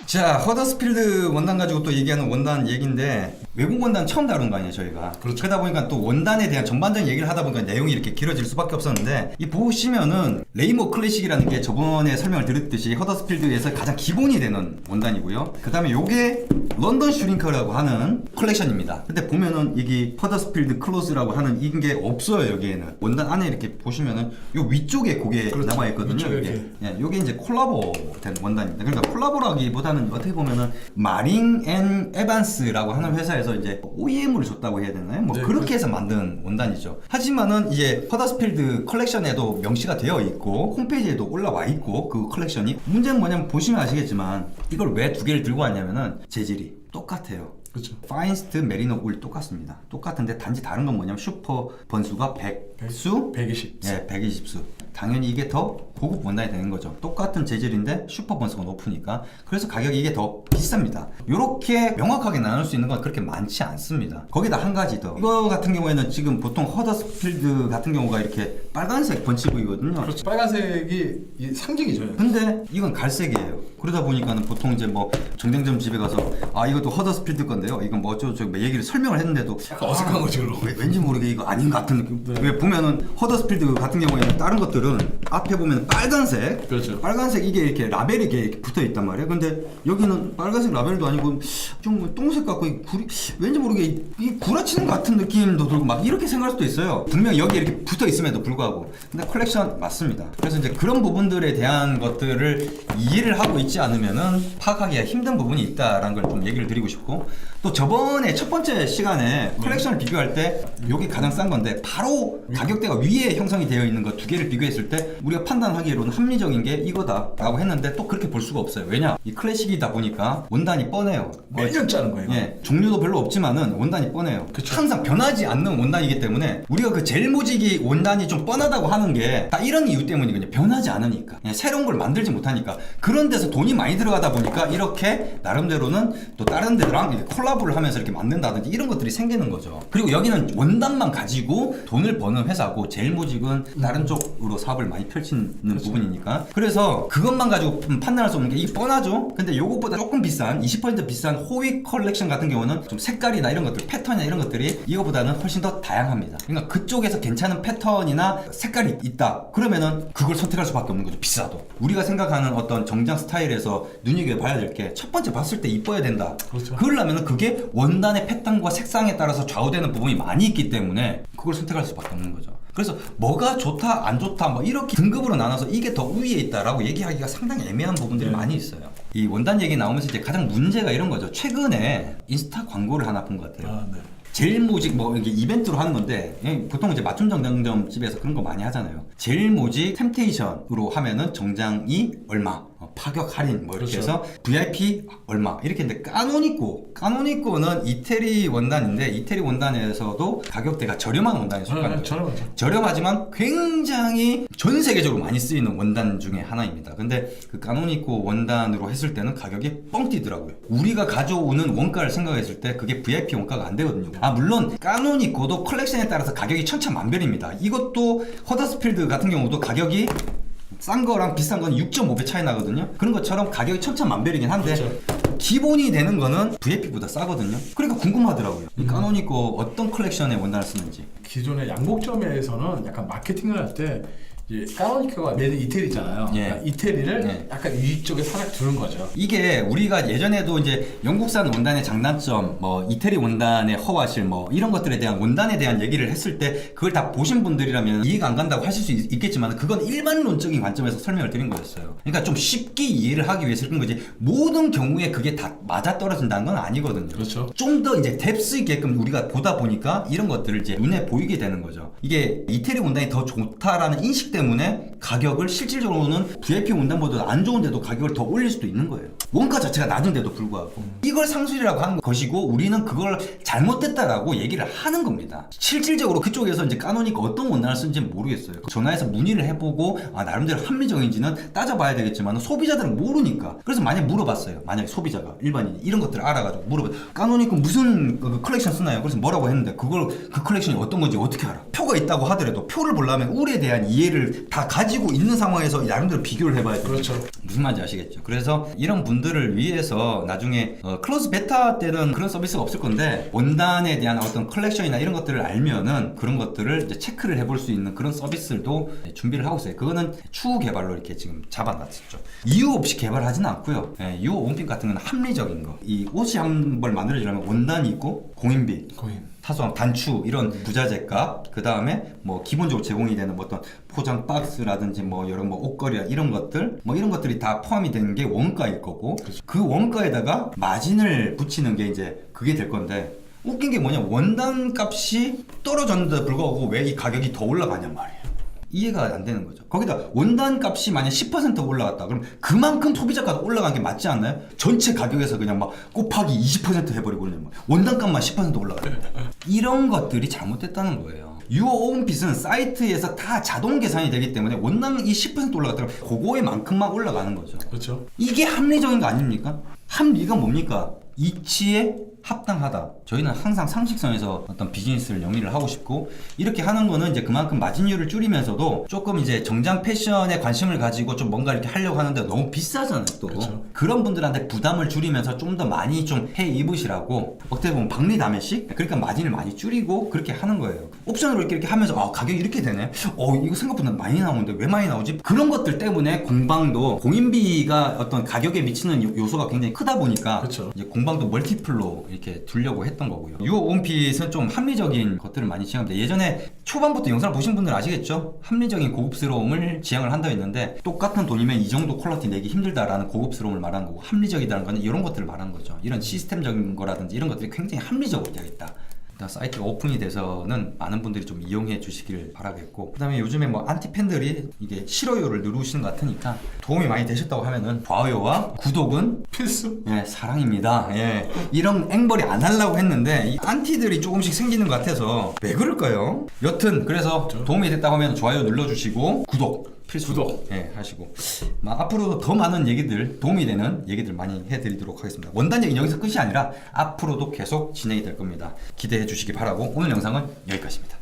자, 허더스필드 원단 가지고 또 얘기하는 원단 얘기인데 외국 원단 처음 다룬 거 아니에요 저희가. 그렇죠. 그러다 보니까 또 원단에 대한 전반적인 얘기를 하다 보니까 내용이 이렇게 길어질 수밖에 없었는데 이 보시면은 레이모 클래식이라는 게 저번에 설명을 드렸듯이 허더스필드에서 가장 기본이 되는 원단이고요. 그 다음에 요게 런던 슈링크라고 하는 컬렉션입니다. 근데 보면은 이게 허더스필드 클로즈라고 하는 이게 없어요. 여기에는 원단 안에 이렇게 보시면은 요 위쪽에 그게 그렇죠. 남아 있거든요. 위쪽에 이게. 이렇게. 예, 요게 이제 콜라보 된 원단입니다. 그러니까 콜라보라기보다는 어떻게 보면은 마링 앤 에반스라고 하는 회사에서 이제 OEM을 줬다고 해야 되나요? 뭐 네, 그렇게 해서 만든 원단이죠. 하지만은 이제 허더스필드 컬렉션에도 명시가 되어 있고 홈페이지에도 올라와 있고 그 컬렉션이 문제는 뭐냐면 보시면 아시겠지만 이걸 왜 두 개를 들고 왔냐면은 재질이 똑같아요. 그렇죠. 파인스트 메리노 울 똑같습니다. 똑같은데 단지 다른 건 뭐냐면 슈퍼 번수가 100수, 120. 예, 120수. 당연히 이게 더 고급 원단이 되는 거죠. 똑같은 재질인데 슈퍼 번수가 높으니까. 그래서 가격이 이게 더 비쌉니다. 이렇게 명확하게 나눌 수 있는 건 그렇게 많지 않습니다. 거기다 한 가지 더. 이거 같은 경우에는 지금 보통 허더스필드 같은 경우가 이렇게 빨간색 번치부이거든요. 그렇죠. 빨간색이 이 상징이죠. 근데 이건 갈색이에요. 그러다 보니까는 보통 이제 뭐 정장점 집에 가서 아 이것도 허더스필드 건데요. 이건 뭐 어쩌고 얘기를 설명을 했는데도 약간 어색한 거지, 그럼. 왠지 모르게 이거 아닌 것 같은 느낌. 네. 왜 보면은 허더스필드 같은 경우에는 다른 것들은 앞에 보면 빨간색, 그렇죠. 빨간색 이게 이렇게 라벨이 이렇게 붙어 있단 말이에요. 근데 여기는 빨간색 라벨도 아니고 좀 똥색 같고 왠지 모르게 이 구라치는 것 같은 느낌도 들고 막 이렇게 생각할 수도 있어요. 분명 여기 이렇게 붙어 있음에도 불구하고. 근데 컬렉션 맞습니다. 그래서 이제 그런 부분들에 대한 것들을 이해를 하고 있지 않으면은 파악하기가 힘든 부분이 있다라는 걸 좀 얘기를 드리고 싶고, 또 저번에 첫 번째 시간에 컬렉션을 비교할 때 여기 가장 싼 건데 바로 가격대가 위에 형성이 되어 있는 거 두 개를 비교했을 때 우리가 판단하기로는 합리적인 게 이거다라고 했는데 또 그렇게 볼 수가 없어요. 왜냐? 이 클래식이다 보니까 원단이 뻔해요. 매년 짜는 거예요. 예, 종류도 별로 없지만은 원단이 뻔해요. 그쵸. 항상 변하지 않는 원단이기 때문에 우리가 그 젤모지기 원단이 좀 뻔하다고 하는 게 다 이런 이유 때문이거든요. 변하지 않으니까. 예, 새로운 걸 만들지 못하니까. 그런 데서 돈이 많이 들어가다 보니까 이렇게 나름대로는 또 다른 데랑 이렇게 콜라보를 하면서 이렇게 만든다든지 이런 것들이 생기는 거죠. 그리고 여기는 원단만 가지고 돈을 버는 회사고 젤모직은 다른 쪽으로 사업을 많이 펼치는 부분이니까. 그래서 그것만 가지고 판단할 수 없는 게 이게 뻔하죠. 근데 요것보다 조금 비싼 20% 비싼 호위 컬렉션 같은 경우는 좀 색깔이나 이런 것들, 패턴이나 이런 것들이 이거보다는 훨씬 더 다양합니다. 그러니까 그쪽에서 괜찮은 패턴이나 색깔이 있다. 그러면은 그걸 선택할 수밖에 없는 거죠. 비싸도. 우리가 생각하는 어떤 정장 스타일에서 눈여겨봐야 될 게 첫 번째 봤을 때 이뻐야 된다. 그렇죠. 그러려면 그게 원단의 패턴과 색상에 따라서 좌우되는 부분이 많이 있기 때문에 그걸 선택할 수밖에 없는 거죠. 그래서 뭐가 좋다 안 좋다 뭐 이렇게 등급으로 나눠서 이게 더 우위에 있다라고 얘기하기가 상당히 애매한 부분들이 많이 있어요. 이 원단 얘기 나오면서 이제 가장 문제가 이런 거죠. 최근에 인스타 광고를 하나 본 것 같아요. 아, 네. 젤모직 뭐 이게 이벤트로 하는 건데 보통 이제 맞춤 정장점 집에서 그런 거 많이 하잖아요. 젤모직 템테이션으로 하면은 정장이 얼마, 파격 할인 뭐 이렇게 그렇죠. 해서 VIP 얼마 이렇게 했는데 까노니코는 이태리 원단인데 이태리 원단에서도 가격대가 저렴한 원단에 속하는 거예요. 저렴하지만 굉장히 전 세계적으로 많이 쓰이는 원단 중에 하나입니다. 근데 그 까노니코 원단으로 했을 때는 가격이 뻥 뛰더라고요. 우리가 가져오는 원가를 생각했을 때 그게 VIP 원가가 안 되거든요. 아 물론 까노니코도 컬렉션에 따라서 가격이 천차만별입니다. 이것도 허더스필드 같은 경우도 가격이 싼 거랑 비싼 건 6.5배 차이 나거든요. 그런 것처럼 가격이 천차만별이긴 한데 그렇죠. 기본이 되는 거는 VIP보다 싸거든요. 그러니까 궁금하더라고요. 이 까노니코 어떤 컬렉션의 원단을 쓰는지. 기존의 양복점에서는 약간 마케팅을 할 때 까노니코가 메이드 이태리잖아요. 예. 그러니까 이태리를 예. 약간 위쪽에 살짝 두는 거죠. 이게 우리가 예전에도 이제 영국산 원단의 장단점, 뭐 이태리 원단의 허와실, 뭐 이런 것들에 대한 원단에 대한 얘기를 했을 때 그걸 다 보신 분들이라면 이해가 안 간다고 하실 수 있겠지만 그건 일반론적인 관점에서 설명을 드린 거였어요. 그러니까 좀 쉽게 이해를 하기 위해서 그런 거지 모든 경우에 그게 다 맞아 떨어진다는 건 아니거든요. 그렇죠. 좀 더 이제 뎁스 있게끔 우리가 보다 보니까 이런 것들을 이제 눈에 보이게 되는 거죠. 이게 이태리 원단이 더 좋다라는 인식 때문에 가격을 실질적으로는 VIP 원단보다 안 좋은데도 가격을 더 올릴 수도 있는 거예요. 원가 자체가 낮은데도 불구하고 이걸 상술이라고 하는 것이고 우리는 그걸 잘못됐다라고 얘기를 하는 겁니다. 실질적으로 그쪽에서 이제 까노니까 어떤 원단을 쓰는지 모르겠어요. 전화해서 문의를 해보고 나름대로 합리적인지는 따져봐야 되겠지만 소비자들은 모르니까. 그래서 만약 물어봤어요. 만약에 소비자가 일반인이 이런 것들을 알아가지고 물어봐요. 까노니까 무슨 그 컬렉션 쓰나요? 그래서 뭐라고 했는데 그걸 그 컬렉션이 어떤 건지 어떻게 알아? 표가 있다고 하더라도 표를 보려면 울에 대한 이해를 것들을 다 가지고 있는 상황에서 나름대로 비교를 해봐야 돼요. 그렇죠. 무슨 말인지 아시겠죠? 그래서 이런 분들을 위해서 나중에 클로즈 베타 때는 그런 서비스가 없을 건데 원단에 대한 어떤 컬렉션이나 이런 것들을 알면은 그런 것들을 이제 체크를 해볼 수 있는 그런 서비스들도 준비를 하고 있어요. 그거는 추후 개발로 이렇게 지금 잡아놨죠. 이유 없이 개발하지는 않고요. 이 원핏 같은 건 합리적인 거. 이 옷이 한 벌 만들어지려면 원단이 있고 공인비, 거의. 타소함, 단추 이런 부자재 값, 그 다음에 뭐 기본적으로 제공이 되는 뭐 어떤 포장 박스라든지 뭐 여러 뭐 옷걸이 이런 것들 뭐 이런 것들이 다 포함이 되는 게 원가일 거고 그렇죠. 그 원가에다가 마진을 붙이는 게 이제 그게 될 건데 웃긴 게 뭐냐 원단 값이 떨어졌는데 불구하고 왜 이 가격이 더 올라가냔 말이에요. 이해가 안 되는 거죠. 거기다 원단 값이 만약 10% 올라갔다 그럼 그만큼 소비자가가 올라간 게 맞지 않나요? 전체 가격에서 그냥 막 곱하기 20% 해버리고 그냥 막 원단 값만 10% 올라가요. 이런 것들이 잘못됐다는 거예요. 유어 오픈핏은 사이트에서 다 자동 계산이 되기 때문에 원단이 10% 올라갔다면 그거의 만큼만 올라가는 거죠. 그렇죠. 이게 합리적인 거 아닙니까? 합리가 뭡니까? 이치에 합당하다. 저희는 항상 상식선에서 어떤 비즈니스를 영위를 하고 싶고 이렇게 하는 거는 이제 그만큼 마진율을 줄이면서도 조금 이제 정장 패션에 관심을 가지고 좀 뭔가 이렇게 하려고 하는데 너무 비싸잖아요 또. 그렇죠. 그런 분들한테 부담을 줄이면서 좀 더 많이 좀 해 입으시라고 어떻게 보면 박리다매식 그러니까 마진을 많이 줄이고 그렇게 하는 거예요. 옵션으로 이렇게 하면서 아 가격이 이렇게 되네. 이거 생각보다 많이 나오는데 왜 많이 나오지? 그런 것들 때문에 공방도 공인비가 어떤 가격에 미치는 요소가 굉장히 크다 보니까 그렇죠. 이제 공방도 멀티플로 이렇게 두려고 했던 거고요. 유어 온핏은 좀 합리적인 것들을 많이 지향합니다. 예전에 초반부터 영상을 보신 분들은 아시겠죠? 합리적인 고급스러움을 지향을 한다고 했는데 똑같은 돈이면 이 정도 퀄리티 내기 힘들다라는 고급스러움을 말하는 거고 합리적이라는 거는 이런 것들을 말하는 거죠. 이런 시스템적인 거라든지 이런 것들이 굉장히 합리적으로 되어 있다. 일단 사이트가 오픈이 돼서는 많은 분들이 좀 이용해 주시길 바라겠고 그 다음에 요즘에 뭐 안티팬들이 이게 싫어요를 누르시는 것 같으니까 도움이 많이 되셨다고 하면은 좋아요와 구독은 필수. 예, 사랑입니다. 예. 이런 앵벌이 안 하려고 했는데 이 안티들이 조금씩 생기는 것 같아서 왜 그럴까요? 여튼 그래서 도움이 됐다고 하면 좋아요 눌러주시고 구독 필수 구독. 예, 하시고 앞으로 더 많은 얘기들 도움이 되는 얘기들 많이 해드리도록 하겠습니다. 원단 얘기는 여기서 끝이 아니라 앞으로도 계속 진행이 될 겁니다. 기대해 주시기 바라고 오늘 영상은 여기까지입니다.